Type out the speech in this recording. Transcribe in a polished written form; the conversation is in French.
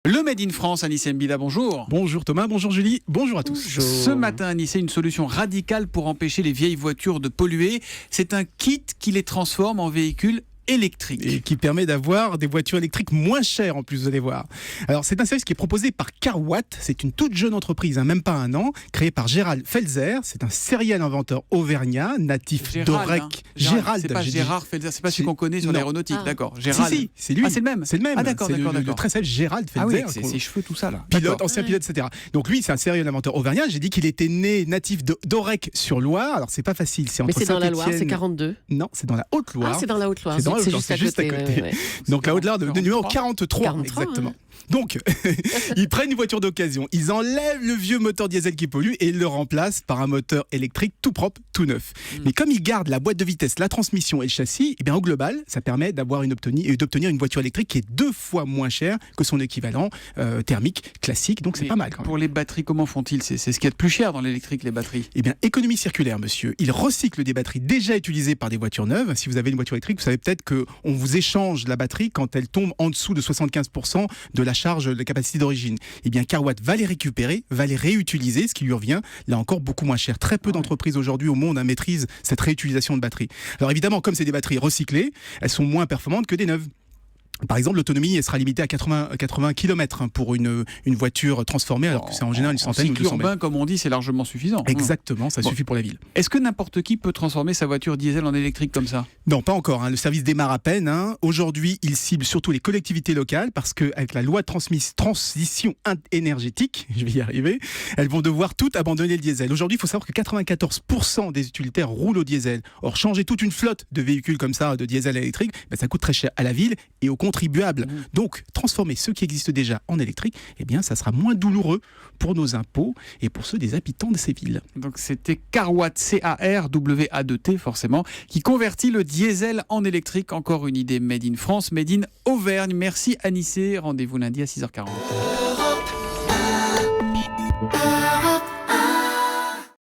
Le Made in France, Anissé Mbida, bonjour. Bonjour Thomas, bonjour Julie, bonjour à tous. Bonjour. Ce matin, Anissé, une solution radicale pour empêcher les vieilles voitures de polluer. C'est un kit qui les transforme en véhicules électrique. Et qui permet d'avoir des voitures électriques moins chères en plus, vous allez voir. Alors c'est un service qui est proposé par Carwatt, c'est une toute jeune entreprise, même pas un an, créée par Gérald Felzer, c'est un serial inventeur auvergnat, natif d'Orec. Gérald, c'est pas Gérard Felzer, c'est pas celui qu'on connaît sur l'aéronautique, d'accord. Gérald. Si, c'est lui. Ah, c'est le même. C'est le même. Ah d'accord, d'accord. Le très célèbre Gérald Felzer. Ah oui, ses cheveux, tout ça là. Pilote, ancien pilote, etc. Donc lui, c'est un serial inventeur auvergnat. J'ai dit qu'il était né natif d'Orec sur Loire. Alors c'est pas facile, c'est entre Mais c'est dans la Loire, c'est 42. 42. Non, c'est dans la Haute-Loire. Ah, c'est dans la Haute-Loire. C'est juste à côté. Ouais. Donc la Haute-Loire de numéro 43, 43 exactement. Ouais. Donc, ils prennent une voiture d'occasion, ils enlèvent le vieux moteur diesel qui pollue et ils le remplacent par un moteur électrique tout propre, tout neuf. Mais comme ils gardent la boîte de vitesse, la transmission et le châssis, et bien au global, ça permet d'obtenir une voiture électrique qui est 2 fois moins chère que son équivalent thermique classique. Donc c'est pas mal. Pour les batteries, comment font-ils ? C'est ce qu'il y a de plus cher dans l'électrique, les batteries. Eh bien, économie circulaire, monsieur. Ils recyclent des batteries déjà utilisées par des voitures neuves. Si vous avez une voiture électrique, vous savez peut-être qu'on vous échange la batterie quand elle tombe en dessous de 75% de la charge de la capacité d'origine. Eh bien, Carwatt va les récupérer, va les réutiliser, ce qui lui revient, là encore, beaucoup moins cher. Très peu d'entreprises aujourd'hui au monde maîtrisent cette réutilisation de batteries. Alors évidemment, comme c'est des batteries recyclées, elles sont moins performantes que des neuves. Par exemple, l'autonomie elle sera limitée à 80 km pour une voiture transformée, alors que c'est en général une centaine ou 200 urbain, mètres. comme on dit, c'est largement suffisant. Exactement, ça suffit pour la ville. Est-ce que n'importe qui peut transformer sa voiture diesel en électrique comme ça ? Non, pas encore. Le service démarre à peine. Aujourd'hui, il cible surtout les collectivités locales parce qu'avec la loi de transition énergétique, je vais y arriver, elles vont devoir toutes abandonner le diesel. Aujourd'hui, il faut savoir que 94% des utilitaires roulent au diesel. Or, changer toute une flotte de véhicules comme ça, de diesel à électrique, ça coûte très cher à la ville et aux contribuables. Donc, transformer ceux qui existent déjà en électrique, eh bien, ça sera moins douloureux pour nos impôts et pour ceux des habitants de ces villes. Donc, c'était Carwatt, C-A-R-W-A-2-T, forcément, qui convertit le diesel en électrique. Encore une idée made in France, made in Auvergne. Merci Anissé. Rendez-vous lundi à 6h40.